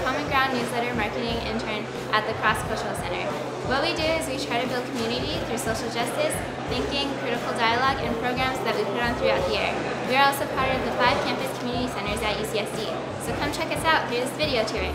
Common Ground newsletter marketing intern at the Cross Cultural Center. What we do is we try to build community through social justice, thinking, critical dialogue, and programs that we put on throughout the year. We are also part of the 5 campus community centers at UCSD, so come check us out through this video tour.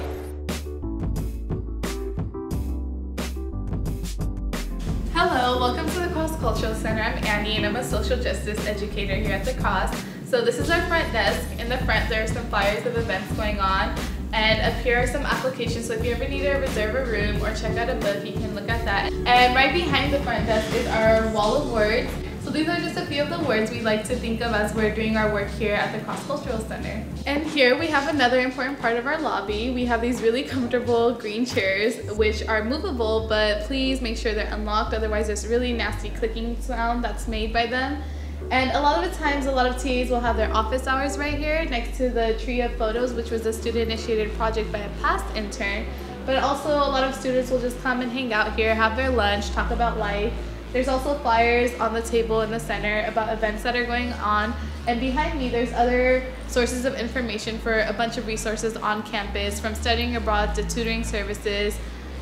Hello, welcome to the Cross Cultural Center. I'm Annie and I'm a social justice educator here at the Cross. So this is our front desk. In the front there are some flyers of events going on, and up here are some applications, so if you ever need to reserve a room or check out a book, you can look at that. And right behind the front desk is our wall of words. So these are just a few of the words we like to think of as we're doing our work here at the Cross Cultural Center. And here we have another important part of our lobby. We have these really comfortable green chairs which are movable, but please make sure they're unlocked, otherwise there's really nasty clicking sound that's made by them. And a lot of the times, a lot of TAs will have their office hours right here next to the tree of photos, which was a student-initiated project by a past intern. But also a lot of students will just come and hang out here, have their lunch, talk about life. There's also flyers on the table in the center about events that are going on. And behind me, there's other sources of information for a bunch of resources on campus, from studying abroad to tutoring services,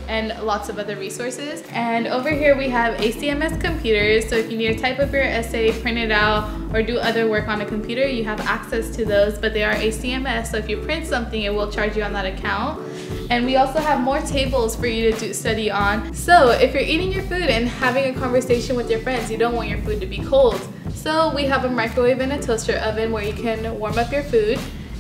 and lots of other resources. And over here we have ACMS computers, so if you need to type up your essay, print it out, or do other work on a computer, you have access to those, but they are ACMS, so if you print something, it will charge you on that account. And we also have more tables for you to study on. So if you're eating your food and having a conversation with your friends, you don't want your food to be cold. So we have a microwave and a toaster oven where you can warm up your food.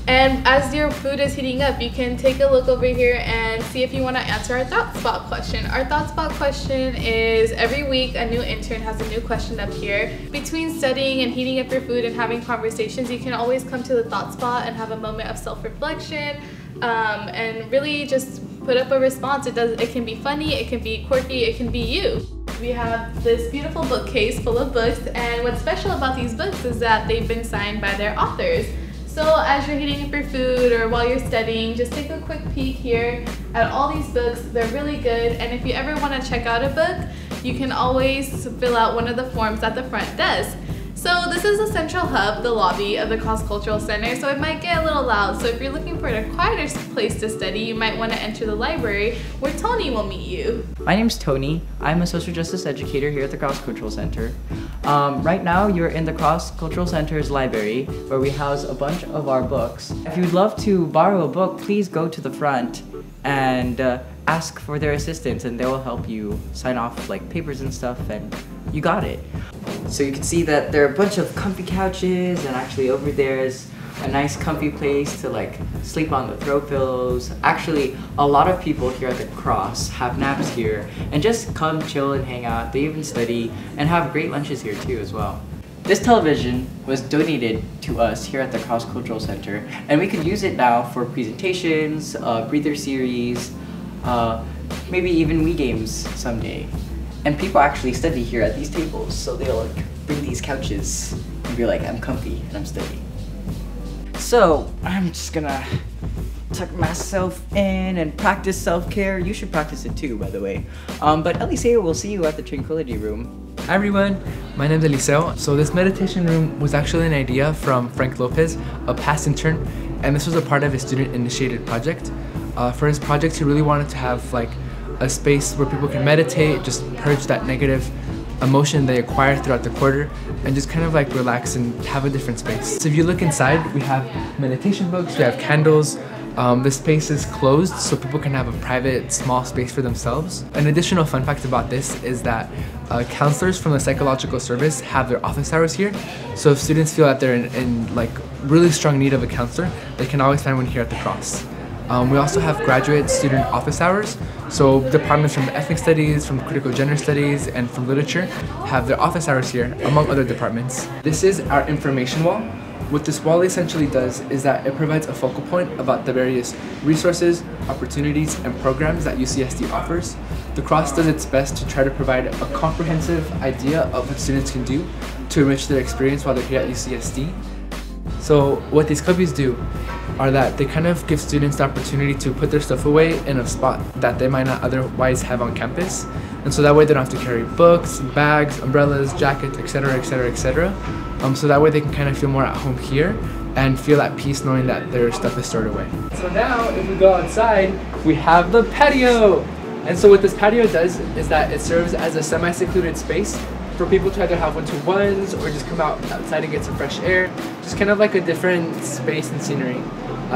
And as your food is heating up, you can take a look over here and see if you want to answer our Thought Spot question. Our Thought Spot question is every week a new intern has a new question up here. Between studying and heating up your food and having conversations, you can always come to the Thought Spot and have a moment of self-reflection and really just put up a response. It can be funny, it can be quirky, it can be you. We have this beautiful bookcase full of books, and what's special about these books is that they've been signed by their authors. So as you're heating up your food or while you're studying, just take a quick peek here at all these books. They're really good, and if you ever want to check out a book, you can always fill out one of the forms at the front desk. So this is the central hub, the lobby of the Cross Cultural Center, so it might get a little loud. So if you're looking for a quieter place to study, you might want to enter the library where Tony will meet you. My name's Tony. I'm a social justice educator here at the Cross Cultural Center. Right now you're in the Cross Cultural Center's library where we house a bunch of our books. If you'd love to borrow a book, please go to the front and ask for their assistance, and they will help you sign off like papers and stuff, and you got it. So you can see that there are a bunch of comfy couches, and actually over there is a nice comfy place to like sleep on the throw pillows. Actually, a lot of people here at the Cross have naps here and just come chill and hang out. They even study and have great lunches here too as well. This television was donated to us here at the Cross Cultural Center, and we could use it now for presentations, breather series, maybe even Wii games someday. And people actually study here at these tables, so they'll like bring these couches and be like, I'm comfy and I'm studying. So I'm just gonna tuck myself in and practice self-care. You should practice it too, by the way. But Eliseo, we'll see you at the Tranquility Room. Hi everyone, my name is Eliseo. So this meditation room was actually an idea from Frank Lopez, a past intern, and this was a part of his student-initiated project. For his project, he really wanted to have like a space where people can meditate, just purge that negative emotion they acquire throughout the quarter, and just kind of like relax and have a different space. So if you look inside, we have meditation books, we have candles. This space is closed so people can have a private, small space for themselves. An additional fun fact about this is that counselors from the psychological service have their office hours here. So if students feel that they're in like really strong need of a counselor, they can always find one here at the Cross. We also have graduate student office hours, so departments from ethnic studies, from critical gender studies, and from literature have their office hours here, among other departments. This is our information wall. What this wall essentially does is that it provides a focal point about the various resources, opportunities, and programs that UCSD offers. The Cross does its best to try to provide a comprehensive idea of what students can do to enrich their experience while they're here at UCSD. So what these cubbies do are that they kind of give students the opportunity to put their stuff away in a spot that they might not otherwise have on campus. And so that way they don't have to carry books, bags, umbrellas, jackets, etc., etc., etc. So that way they can kind of feel more at home here and feel at peace knowing that their stuff is stored away. So now, if we go outside, we have the patio. And so what this patio does is that it serves as a semi-secluded space for people to either have one-to-ones or just come outside and get some fresh air. Just kind of like a different space and scenery.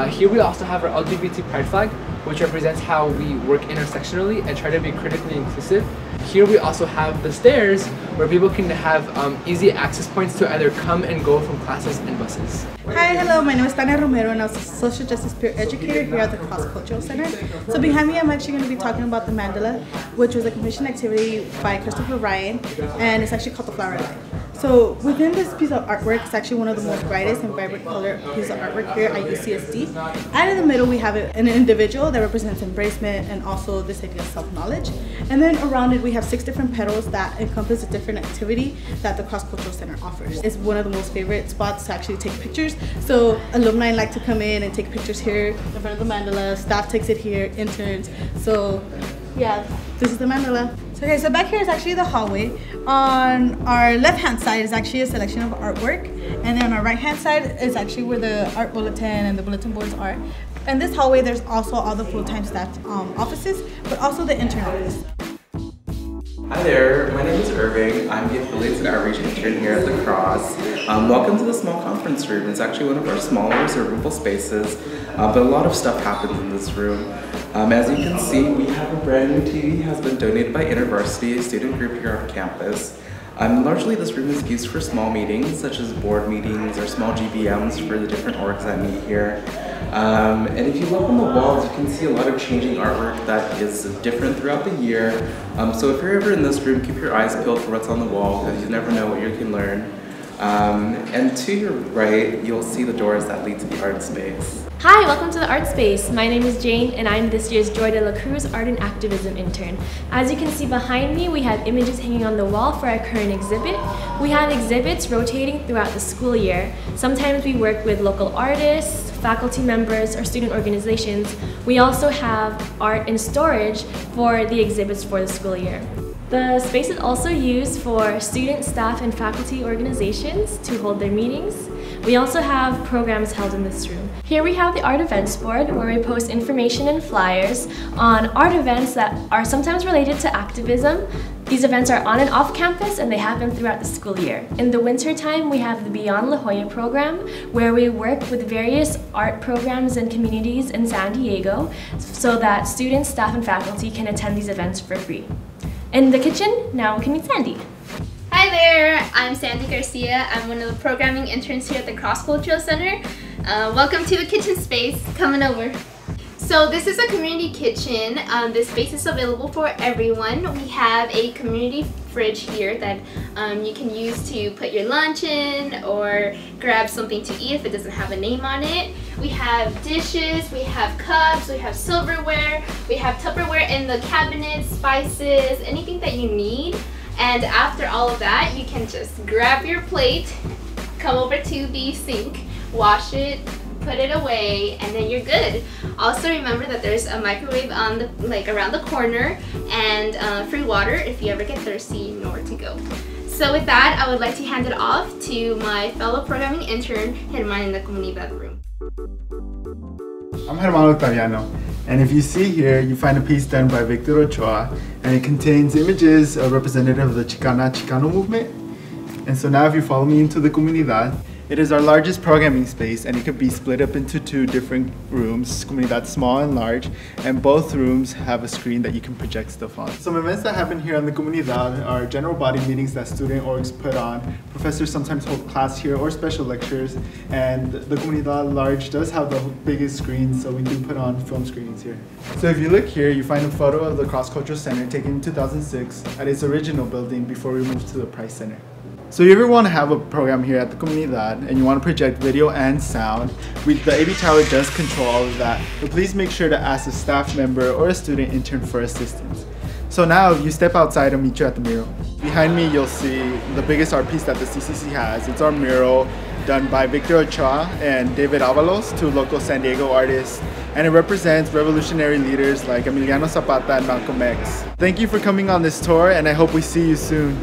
Here we also have our LGBT pride flag, which represents how we work intersectionally and try to be critically inclusive. Here we also have the stairs where people can have easy access points to either come and go from classes and buses. Hi, hello, my name is Tania Romero and I'm a social justice peer educator here at the Cross Cultural Center. So behind me I'm actually going to be talking about the mandala, which was a commissioned activity by Christopher Ryan, and it's actually called the Flower Line. So within this piece of artwork, it's actually one of the most brightest and vibrant color pieces of artwork here at UCSD. And in the middle we have an individual that represents embracement and also this idea of self-knowledge. And then around it we have 6 different petals that encompass a different activity that the Cross Cultural Center offers. It's one of the most favorite spots to actually take pictures. So alumni like to come in and take pictures here in front of the mandala, staff takes it here, interns. So yeah, this is the mandala. Okay, so back here is actually the hallway. On our left-hand side is actually a selection of artwork, and then on our right-hand side is actually where the art bulletin and the bulletin boards are. In this hallway, there's also all the full-time staff offices, but also the intern office. Hi there, my name is Irving. I'm the Affiliates and Outreach Intern here at the Cross. Welcome to the small conference room. It's actually one of our smaller reservable spaces, but a lot of stuff happens in this room. As you can see, we have a brand new TV. It has been donated by InterVarsity, a student group here on campus. Largely this room is used for small meetings, such as board meetings or small GBMs for the different orgs that meet here. And if you look on the walls, you can see a lot of changing artwork that is different throughout the year. So if you're ever in this room, keep your eyes peeled for what's on the wall, because you never know what you can learn. And to your right, you'll see the doors that lead to the art space. Hi, welcome to the art space. My name is Jane and I'm this year's Joy de la Cruz Art and Activism intern. As you can see behind me, we have images hanging on the wall for our current exhibit. We have exhibits rotating throughout the school year. Sometimes we work with local artists, faculty members, or student organizations. We also have art in storage for the exhibits for the school year. The space is also used for student, staff, and faculty organizations to hold their meetings. We also have programs held in this room. Here we have the art events board where we post information and flyers on art events that are sometimes related to activism. These events are on and off campus and they happen throughout the school year. In the winter time, we have the Beyond La Jolla program where we work with various art programs and communities in San Diego so that students, staff, and faculty can attend these events for free. In the kitchen, now we can meet Sandy. Hi there, I'm Sandy Garcia. I'm one of the programming interns here at the Cross Cultural Center. Welcome to the kitchen space. Coming over. So this is a community kitchen. This space is available for everyone. We have a community fridge here that you can use to put your lunch in or grab something to eat if it doesn't have a name on it. We have dishes, we have cups, we have silverware, we have Tupperware in the cabinets, spices, anything that you need. And after all of that, you can just grab your plate, come over to the sink, wash it, put it away, and then you're good. Also remember that there's a microwave on the around the corner and free water if you ever get thirsty, you know where to go. So with that, I would like to hand it off to my fellow programming intern, Germán in the Comunidad room. I'm Germán Octaviano, and if you see here, you find a piece done by Victor Ochoa, and it contains images of representative of the Chicano movement. And so now if you follow me into the Comunidad, it is our largest programming space, and it could be split up into 2 different rooms, Comunidad small and large, and both rooms have a screen that you can project stuff on. Some events that happen here on the Comunidad are general body meetings that student orgs put on. Professors sometimes hold class here or special lectures, and the Comunidad large does have the biggest screens, so we do put on film screenings here. So if you look here, you find a photo of the Cross Cultural Center taken in 2006 at its original building before we moved to the Price Center. So if you ever want to have a program here at the Comunidad and you want to project video and sound, the AV Tower does control all of that, but please make sure to ask a staff member or a student intern for assistance. So now you step outside and meet you at the mural. Behind me you'll see the biggest art piece that the CCC has. It's our mural done by Victor Ochoa and David Avalos, 2 local San Diego artists, and it represents revolutionary leaders like Emiliano Zapata and Malcolm X. Thank you for coming on this tour, and I hope we see you soon.